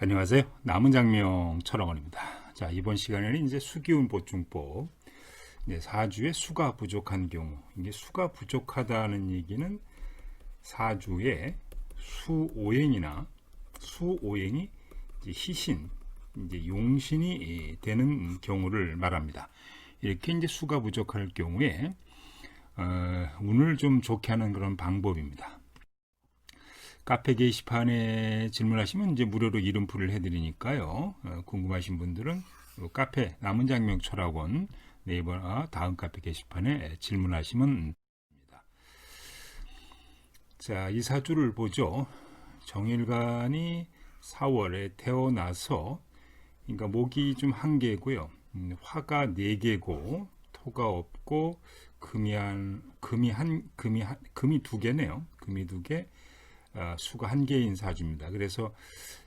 안녕하세요. 남은장명 철학원입니다. 자, 이번 시간에는 이제 수기운 보충법, 이제 사주에 수가 부족한 경우, 이게 수가 부족하다는 얘기는 사주에 수오행이나 수오행이 이제 희신, 이제 용신이 되는 경우를 말합니다. 이렇게 이제 수가 부족할 경우에 운을 좀 좋게 하는 그런 방법입니다. 카페 게시판에 질문하시면 이제 무료로 이름풀을 해드리니까요. 궁금하신 분들은 카페 남은장명 철학원 네이버나 다음 카페 게시판에 질문하시면 됩니다. 자, 이 사주를 보죠. 정일간이 4월에 태어나서, 그러니까 목이 좀 한 개고요. 화가 4개고 토가 없고 금이 두 개네요. 금이 두 개. 수가 한 개인 사주입니다. 그래서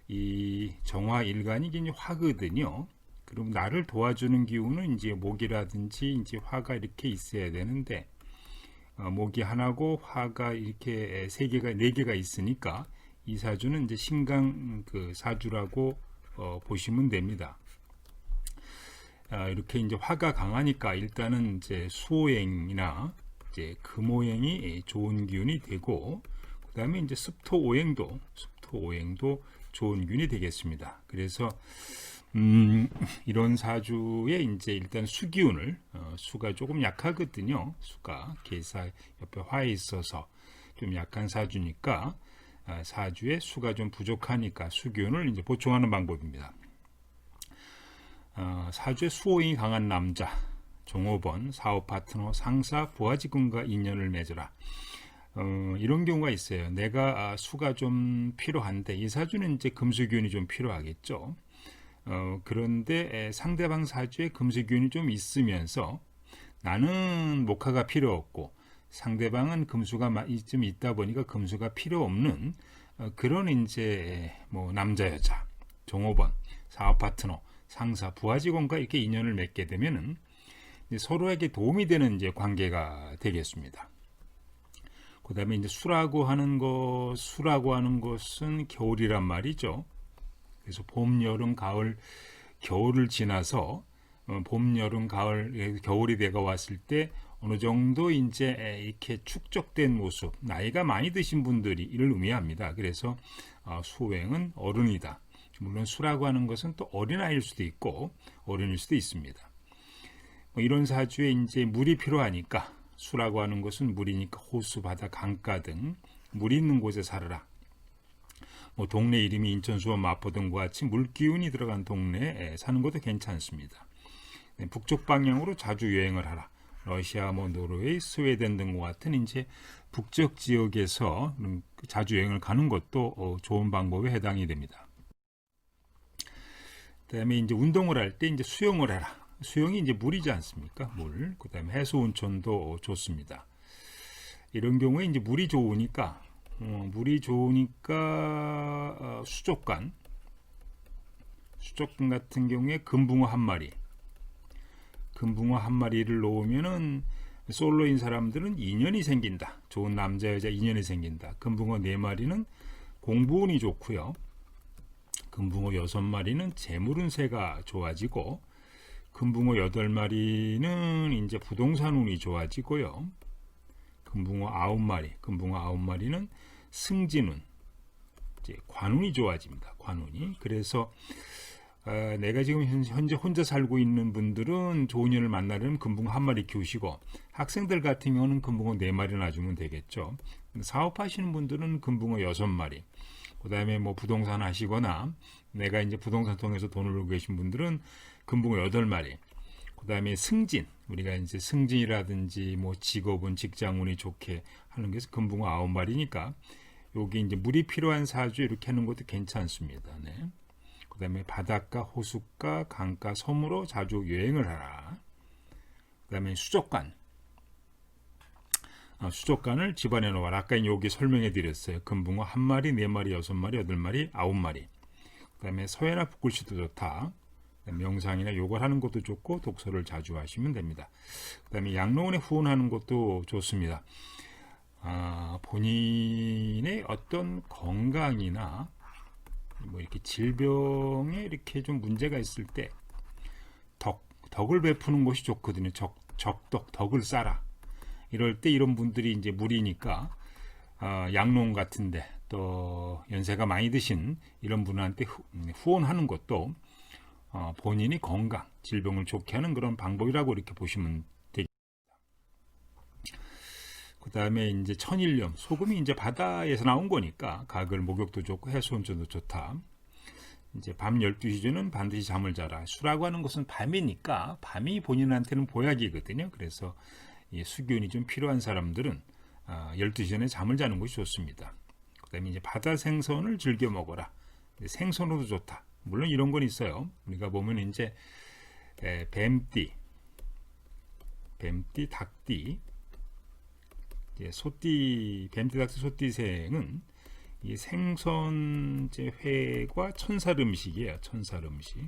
이 정화일간이 이제 화거든요. 그럼 나를 도와주는 기운은 이제 목이라든지 이제 화가 이렇게 있어야 되는데, 목이 하나고 화가 이렇게 네 개가 있으니까 이 사주는 이제 신강 그 사주라고 보시면 됩니다. 이렇게 이제 화가 강하니까 일단은 이제 수오행이나 이제 금오행이 좋은 기운이 되고, 그 다음에 이제 습토오행도 좋은 균이 되겠습니다. 그래서 이런 사주에 이제 일단 수기운을 수가 조금 약하거든요. 수가 계사 옆에 화에 있어서 좀 약한 사주니까 사주에 수가 좀 부족하니까 수기운을 이제 보충하는 방법입니다. 사주에 수오행이 강한 남자, 종업원, 사업 파트너, 상사, 부하직원과 인연을 맺어라. 이런 경우가 있어요. 내가 수가 좀 필요한데, 이 사주는 이제 금수기운이 좀 필요하겠죠. 그런데 상대방 사주에 금수기운이 좀 있으면서 나는 목화가 필요 없고 상대방은 금수가 좀 있다 보니까 금수가 필요 없는 그런 이제 뭐 남자 여자, 종업원, 사업 파트너, 상사, 부하직원과 이렇게 인연을 맺게 되면은 서로에게 도움이 되는 이제 관계가 되겠습니다. 그 다음에 이제 수라고 하는 것은 겨울이란 말이죠. 그래서 봄, 여름, 가을, 겨울을 지나서 봄, 여름, 가을, 겨울이 되가 왔을 때 어느 정도 이제 이렇게 축적된 모습, 나이가 많이 드신 분들이 이를 의미합니다. 그래서 수호행은 어른이다. 물론 수라고 하는 것은 또 어린아이일 수도 있고 어른일 수도 있습니다. 이런 사주에 이제 물이 필요하니까, 수라고 하는 것은 물이니까 호수, 바다, 강가 등 물이 있는 곳에 살아라. 동네 이름이 인천, 수원, 마포 등과 같이 물기운이 들어간 동네에 사는 것도 괜찮습니다. 북쪽 방향으로 자주 여행을 하라. 러시아, 노르웨이, 스웨덴 등과 같은 이제 북쪽 지역에서 자주 여행을 가는 것도 좋은 방법에 해당이 됩니다. 그다음에 이제 운동을 할 때 이제 수영을 해라. 수영이 이제 물이지 않습니까? 물. 그 다음에 해수온천도 좋습니다. 이런 경우에 이제 물이 좋으니까 수족관 같은 경우에 금붕어 한 마리를 놓으면은 솔로인 사람들은 인연이 생긴다. 좋은 남자 여자 인연이 생긴다. 금붕어 4마리는 공부운이 좋고요. 금붕어 6마리는 재물운세가 좋아지고, 금붕어 8마리는 이제 부동산 운이 좋아지고요. 금붕어 9마리는 승진운, 이제 관운이 좋아집니다. 관운이. 그래서 내가 지금 현재 혼자 살고 있는 분들은 좋은 인연을 만나려면 금붕어 1마리 키우시고, 학생들 같은 경우는 금붕어 4마리 놔주면 되겠죠. 사업하시는 분들은 금붕어 6마리, 그 다음에 뭐 부동산 하시거나 내가 이제 부동산 통해서 돈을 벌고 계신 분들은 금붕어 8마리, 그 다음에 승진, 우리가 이제 승진이라든지 뭐 직업은 직장운이 좋게 하는 것은 금붕어 9마리니까 여기 이제 물이 필요한 사주 이렇게 하는 것도 괜찮습니다. 네. 그 다음에 바닷가, 호숫가, 강가, 섬으로 자주 여행을 하라. 그 다음에 수족관을 집안에 놓아라. 아까 여기 설명해 드렸어요. 금붕어 1마리, 4마리, 6마리, 8마리, 9마리. 그 다음에 서해나 붓글씨도 좋다. 명상이나 요걸 하는 것도 좋고 독서를 자주 하시면 됩니다. 그 다음에 양로원에 후원하는 것도 좋습니다. 본인의 어떤 건강이나 뭐 이렇게 질병에 이렇게 좀 문제가 있을 때 덕을 베푸는 것이 좋거든요. 덕을 쌓아. 이럴 때 이런 분들이 이제 무리니까 양농 같은데 또 연세가 많이 드신 이런 분한테 후원하는 것도 본인이 건강, 질병을 좋게 하는 그런 방법이라고 이렇게 보시면 되겠습니다. 그 다음에 이제 천일염, 소금이 이제 바다에서 나온 거니까 가글 목욕도 좋고 해수온천도 좋다. 이제 밤 12시 전은 반드시 잠을 자라. 수라고 하는 것은 밤이니까 밤이 본인한테는 보약이거든요. 그래서 이 수균이 좀 필요한 사람들은 12시 전에 잠을 자는 것이 좋습니다. 그 다음에 이제 바다 생선을 즐겨 먹어라. 생선으로도 좋다. 물론 이런 건 있어요. 우리가 보면 이제 뱀띠, 닭띠, 소띠, 뱀띠, 닭띠, 소띠생은 이 생선 회과 천살 음식이에요. 천살 음식.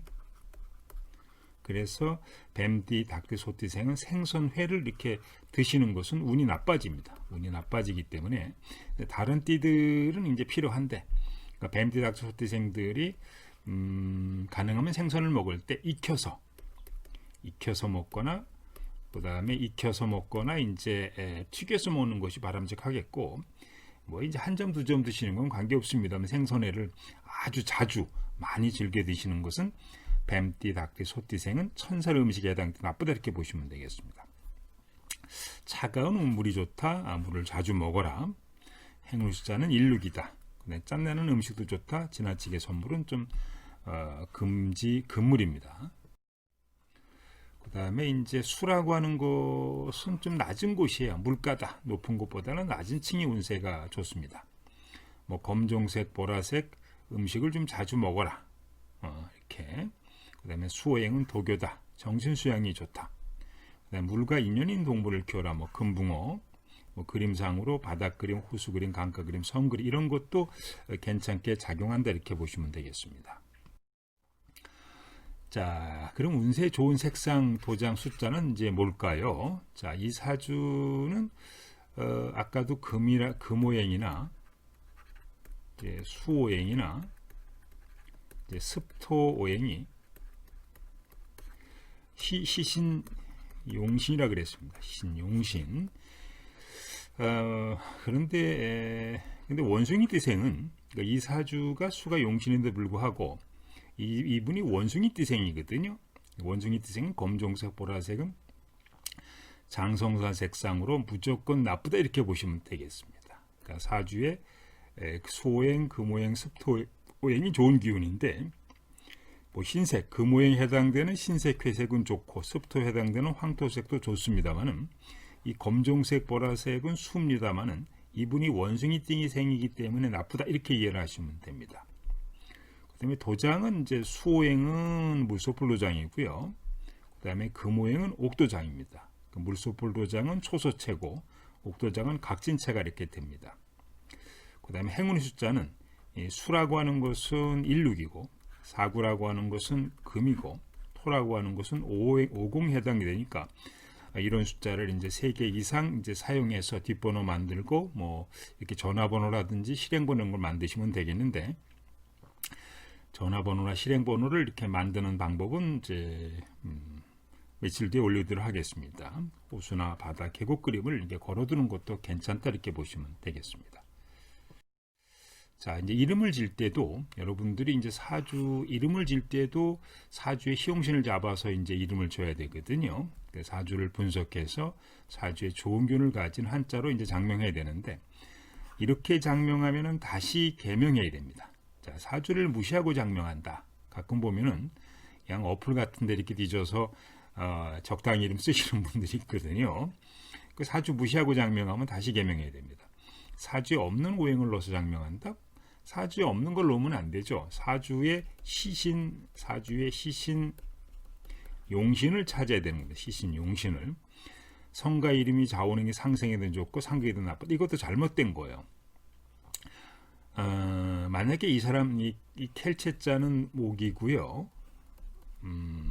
그래서 뱀띠, 닭띠, 소띠생은 생선회를 이렇게 드시는 것은 운이 나빠집니다. 운이 나빠지기 때문에 다른 띠들은 이제 필요한데, 그러니까 뱀띠, 닭띠, 소띠생들이 가능하면 생선을 먹을 때 익혀서 먹거나, 그 다음에 익혀서 먹거나 이제 튀겨서 먹는 것이 바람직하겠고, 뭐 이제 한 점 두 점 드시는 건 관계 없습니다만 생선회를 아주 자주 많이 즐겨 드시는 것은 뱀띠, 닭띠, 소띠생은 천살 음식에 해당돼 나쁘다 이렇게 보시면 되겠습니다. 차가운 물이 좋다. 물을 자주 먹어라. 행운 숫자는 16이다. 짠내는 음식도 좋다. 지나치게 선물은 좀 금물입니다. 그 다음에 이제 수라고 하는 것은 좀 낮은 곳이에요. 물가다. 높은 곳보다는 낮은 층이 운세가 좋습니다. 뭐 검정색, 보라색 음식을 좀 자주 먹어라. 이렇게. 그 다음에 수호행은 도교다. 정신수양이 좋다. 그 다음에 물과 인연인 동물을 키워라. 뭐 금붕어, 뭐 그림상으로 바닥 그림, 호수 그림, 강가 그림, 성 그림 이런 것도 괜찮게 작용한다 이렇게 보시면 되겠습니다. 자, 그럼 운세 좋은 색상 도장 숫자는 이제 뭘까요? 자, 이 사주는 아까도 금오행이나 수오행이나 습토오행이 희신 용신이라 그랬습니다. 신용신. 그런데 원숭이 띠생은 그러니까 이 사주가 수가 용신인데 불구하고 이분이 원숭이 띠생이거든요. 원숭이 띠생은 검정색, 보라색은 장성사 색상으로 무조건 나쁘다 이렇게 보시면 되겠습니다. 그러니까 사주에 소행, 금오행, 습토오행이 좋은 기운인데 뭐 흰색, 금오행에 해당되는 흰색, 회색은 좋고 습토에 해당되는 황토색도 좋습니다만은 이 검정색, 보라색은 수입니다만은 이분이 원숭이 띵이 생이기 때문에 나쁘다 이렇게 이해를 하시면 됩니다. 그다음에 도장은 이제 수오행은 물소풀 도장이고요. 그다음에 금오행은 옥도장입니다. 물소풀 도장은 초소체고 옥도장은 각진체가 이렇게 됩니다. 그다음에 행운의 숫자는 수라고 하는 것은 16이고 사구라고 하는 것은 금이고 토라고 하는 것은 50에 해당이 되니까 이런 숫자를 이제 3개 이상 이제 사용해서 뒷번호 만들고 뭐 이렇게 전화번호라든지 실행번호 걸 만드시면 되겠는데 전화번호나 실행번호를 이렇게 만드는 방법은 이제 며칠 뒤에 올려드리도록 하겠습니다. 호수나 바다, 계곡 그림을 이렇게 걸어두는 것도 괜찮다 이렇게 보시면 되겠습니다. 자, 이제 이름을 질 때도 여러분들이 이제 사주 이름을 질 때도 사주의 희용신을 잡아서 이제 이름을 줘야 되거든요. 사주를 분석해서 사주의 좋은 균을 가진 한자로 이제 장명해야 되는데 이렇게 장명하면은 다시 개명해야 됩니다. 자, 사주를 무시하고 장명한다. 가끔 보면은 그냥 어플 같은데 이렇게 뒤져서 적당히 이름 쓰시는 분들이 있거든요. 그 사주 무시하고 장명하면 다시 개명해야 됩니다. 사주에 없는 오행을 넣어서 장명한다. 사주에 없는 걸 넣으면 안 되죠. 사주의 시신 용신을 찾아야 되는 겁니다. 시신 용신을. 성과 이름이 좌우행이 상생이든 좋고 상극이든 나쁘다. 이것도 잘못된 거예요. 만약에 이 사람 이 켈체자는 목이고요.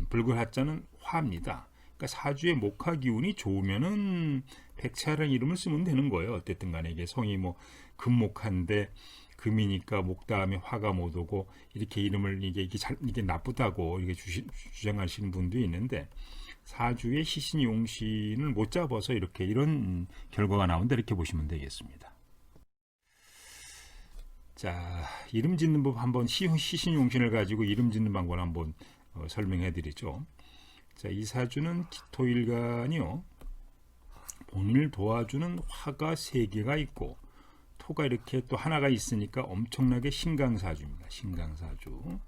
불굴하자는 화입니다. 그러니까 사주의 목화 기운이 좋으면은 백차라는 이름을 쓰면 되는 거예요. 어쨌든 간에 이게 성이 뭐 금목한데 금이니까 목 다음에 화가 못 오고 이렇게 이름을 이게 나쁘다고 이렇게 주장하시는 분도 있는데 사주의 시신 용신을 못 잡아서 이런 결과가 나온다 이렇게 보시면 되겠습니다. 자, 이름 짓는 법 한번 시신 용신을 가지고 이름 짓는 방법을 한번 설명해 드리죠. 자, 이 사주는 기토일간이요. 본인을 도와주는 화가 3개가 있고 토가 이렇게 또 하나가 있으니까 엄청나게 신강사주입니다. 신강사주.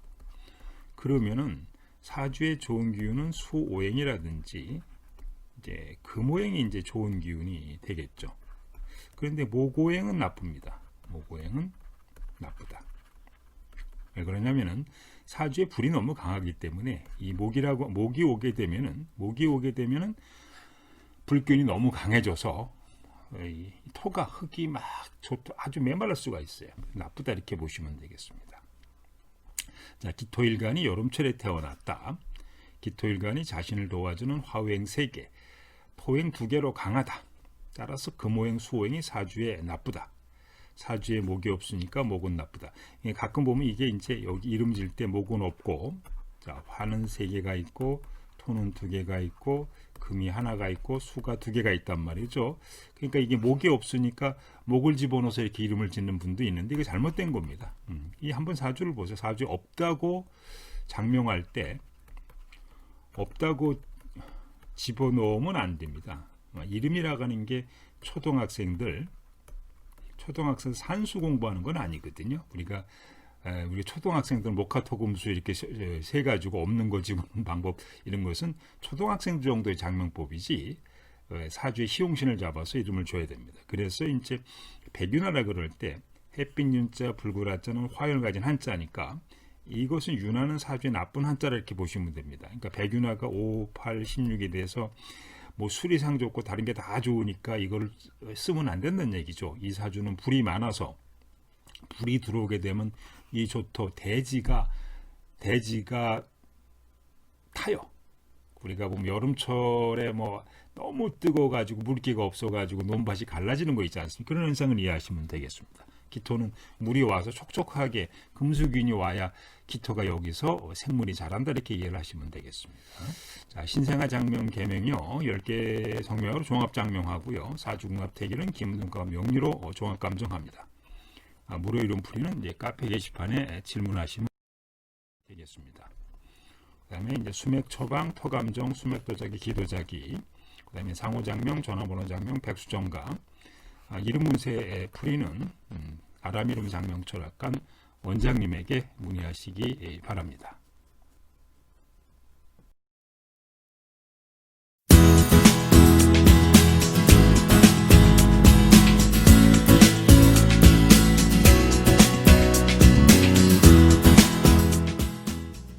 그러면은 사주의 좋은 기운은 수오행이라든지 이제 금오행이 이제 좋은 기운이 되겠죠. 그런데 목오행은 나쁩니다. 목오행은 나쁘다. 왜 그러냐면은 사주에 불이 너무 강하기 때문에 이 목이 오게 되면은 불균이 너무 강해져서 이 토가 흙이 막 아주 메말랄 수가 있어요. 나쁘다 이렇게 보시면 되겠습니다. 자, 기토일간이 여름철에 태어났다. 기토일간이 자신을 도와주는 화오행 3개, 토행 2개로 강하다. 따라서 금오행, 수오행이 사주에 나쁘다. 사주에 목이 없으니까 목은 나쁘다. 가끔 보면 이게 이제 여기 이름 질 때 목은 없고, 자, 화는 3개가 있고, 토는 2개가 있고, 금이 하나가 있고, 수가 2개가 있단 말이죠. 그러니까 이게 목이 없으니까 목을 집어넣어서 이렇게 이름을 짓는 분도 있는데 이게 잘못된 겁니다. 이 한번 사주를 보세요. 사주에 없다고 장명할 때 없다고 집어넣으면 안 됩니다. 이름이라고 하는 게 초등학생 산수 공부하는 건 아니거든요. 우리 초등학생들 목화토금수 이렇게 세 가지고 없는 거 집어넣는 방법 이런 것은 초등학생 정도의 장명법이지 사주의 시용신을 잡아서 이름을 줘야 됩니다. 그래서 이제 백윤화라 그럴 때 햇빛 윤자 불구라자는 화연을 가진 한자니까 이것은 윤화는 사주의 나쁜 한자라 이렇게 보시면 됩니다. 그러니까 백윤화가 5, 8, 16에 대해서 뭐 수리상 좋고 다른 게 다 좋으니까 이걸 쓰면 안 된다는 얘기죠. 이 사주는 불이 많아서 불이 들어오게 되면 이 조토 대지가 타요. 우리가 보면 여름철에 뭐 너무 뜨거워가지고 물기가 없어가지고 논밭이 갈라지는 거 있지 않습니까? 그런 현상을 이해하시면 되겠습니다. 기토는 물이 와서 촉촉하게 금수균이 와야 기토가 여기서 생물이 자란다 이렇게 이해를 하시면 되겠습니다. 자, 신생아 장명 개명이요 10개 성명으로 종합 장명하고요. 사주궁합 태기는 김문과 명리로 종합 감정합니다. 무료 이론 풀이는 이제 카페 게시판에 질문하시면 되겠습니다. 그다음에 이제 수맥 처방, 토감정, 수맥 도자기, 기도자기, 그다음에 상호장명, 전화번호 장명, 백수정가, 이름 운세 풀이는 아람 이름 장명 철학관 원장님에게 문의하시기 바랍니다.